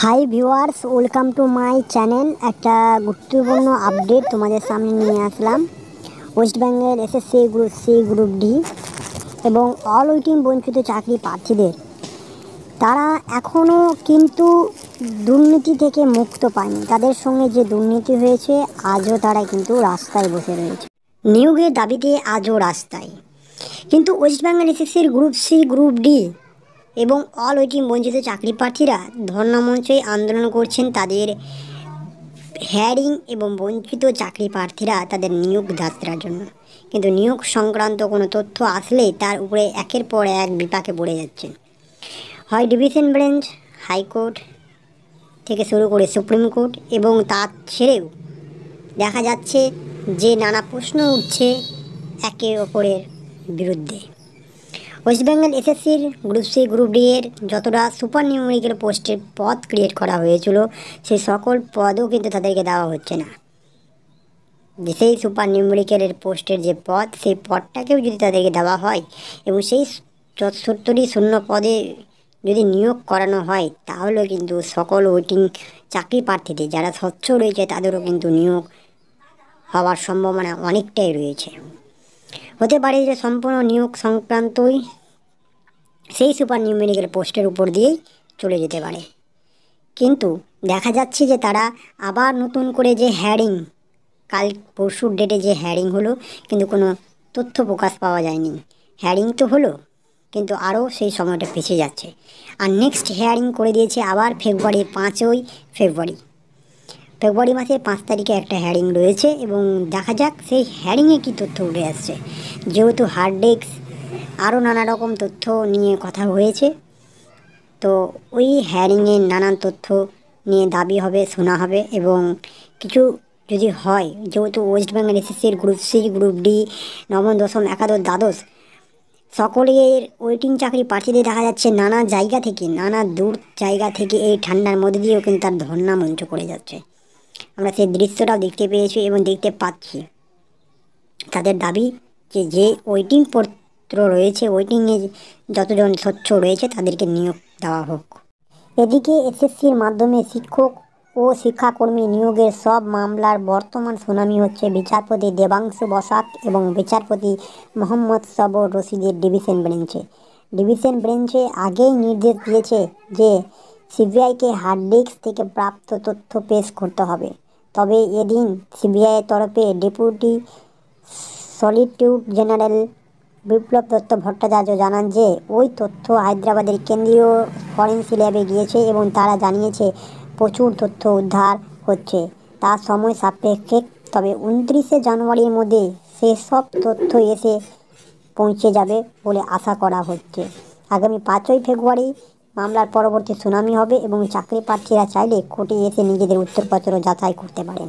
High viewers, welcome to my channel. একটা গুরুত্বপূর্ণ update তোমাদের সামনে নিয়ে আসলাম। West Bengal SSC group C, group D এবং অল ওয়েটিং বঞ্চিত চাকরি প্রার্থীদের তারা এখনও কিন্তু দুর্নীতি থেকে মুক্ত পায়নি। তাদের সঙ্গে যে দুর্নীতি হয়েছে আজও তারা কিন্তু রাস্তায় বসে রয়েছে, নিয়োগের দাবিতে আজও রাস্তায়। কিন্তু ওয়েস্ট বেঙ্গল এসএসসির গ্রুপ সি, গ্রুপ ডি এবং অল ওয়েটিং বঞ্চিত চাকরি প্রার্থীরা ধর্ণা মঞ্চে আন্দোলন করছেন তাদের হেয়ারিং এবং বঞ্চিত চাকরি প্রার্থীরা তাদের নিয়োগ যাত্রার জন্য। কিন্তু নিয়োগ সংক্রান্ত কোনো তথ্য আসলে তার উপরে একের পর এক বিপাকে পড়ে যাচ্ছে। হয় ডিভিশন বেঞ্চ, হাইকোর্ট থেকে শুরু করে সুপ্রিম কোর্ট, এবং তার ছেড়েও দেখা যাচ্ছে যে নানা প্রশ্ন উঠছে একে অপরের বিরুদ্ধে। ওয়েস্ট বেঙ্গল এসএসসির গ্রুপ সি, গ্রুপ ডি এর যতটা সুপার নিউমেরিক্যাল পোস্টের পদ ক্রিয়েট করা হয়েছিল সেই সকল পদও কিন্তু তাদেরকে দেওয়া হচ্ছে না। যে সেই সুপার নিউমেরিক্যালের পোস্টের যে পদ, সেই পদটাকেও যদি তাদেরকে দেওয়া হয় এবং সেই ৭৪টি শূন্য পদে যদি নিয়োগ করানো হয়, তাহলে কিন্তু সকল ওয়েটিং চাকরি প্রার্থীদের যারা স্বচ্ছ রয়েছে তাদেরও কিন্তু নিয়োগ হওয়ার সম্ভাবনা অনেকটাই রয়েছে। হতে পারে যে সম্পূর্ণ নিয়োগ সংক্রান্তই সেই সুপার নিউমেরিক্যাল পোস্টের উপর দিয়েই চলে যেতে পারে। কিন্তু দেখা যাচ্ছে যে তারা আবার নতুন করে যে হেয়ারিং, কাল পরশুর ডেটে যে হেয়ারিং হলো, কিন্তু কোনো তথ্য প্রকাশ পাওয়া যায়নি। হেয়ারিং তো হলো, কিন্তু আরও সেই সময়টা পিছিয়ে যাচ্ছে। আর নেক্সট হেয়ারিং করে দিয়েছে আবার ফেব্রুয়ারির 5ই ফেব্রুয়ারি। ফেব্রুয়ারি মাসের 5 তারিখে একটা হেয়ারিং রয়েছে এবং দেখা যাক সেই হেয়ারিংয়ে কী তথ্য উঠে আসছে। যেহেতু হার্ড ডিস্ক আরও নানা রকম তথ্য নিয়ে কথা হয়েছে, তো ওই হেয়ারিংয়ের নানান তথ্য নিয়ে দাবি হবে, শোনা হবে। এবং কিছু যদি হয়, যেহেতু ওয়েস্ট বেঙ্গল এসএসসির গ্রুপ সি, গ্রুপ ডি, নবম, দশম, একাদশ, দ্বাদশ সকলের ওয়েটিং চাকরি প্রার্থীদের দেখা যাচ্ছে নানা জায়গা থেকে, নানা দূর জায়গা থেকে এই ঠান্ডার মধ্যে দিয়েও কিন্তু তার ধর্ণা মঞ্চ করে যাচ্ছে। আমরা সেই দৃশ্যটাও দেখতে পেয়েছি এবং দেখতে পাচ্ছি। তাদের দাবি যে ওয়েটিং পত্র রয়েছে, ওয়েটিংয়ে যতজন স্বচ্ছ রয়েছে তাদেরকে নিয়োগ দেওয়া হোক। এদিকে এসএসসির মাধ্যমে শিক্ষক ও শিক্ষাকর্মী নিয়োগের সব মামলার বর্তমান শুনানি হচ্ছে বিচারপতি দেবাংশু বসাক এবং বিচারপতি মোহাম্মদ সবর রশিদের ডিভিশন বেঞ্চে। ডিভিশন বেঞ্চে আগেই নির্দেশ দিয়েছে যে সিবিআইকে হার্ড ডিস্ক থেকে প্রাপ্ত তথ্য পেশ করতে হবে। তবে এদিন সিবিআইয়ের তরফে ডেপুটি সলিসিটর জেনারেল বিপ্লব দত্ত ভট্টাচার্য জানান যে ওই তথ্য হায়দ্রাবাদের কেন্দ্রীয় ফরেন্সিক ল্যাবে গিয়েছে এবং তারা জানিয়েছে প্রচুর তথ্য উদ্ধার হচ্ছে, তার সময় সাপেক্ষে। তবে 29শে জানুয়ারির মধ্যে সেসব তথ্য এসে পৌঁছে যাবে বলে আশা করা হচ্ছে। আগামী 5ই ফেব্রুয়ারি মামলার পরবর্তী শুনানি হবে এবং চাকরি প্রার্থীরা চাইলে কোর্টে এসে নিজেদের উত্তরপত্র যাচাই করতে পারেন।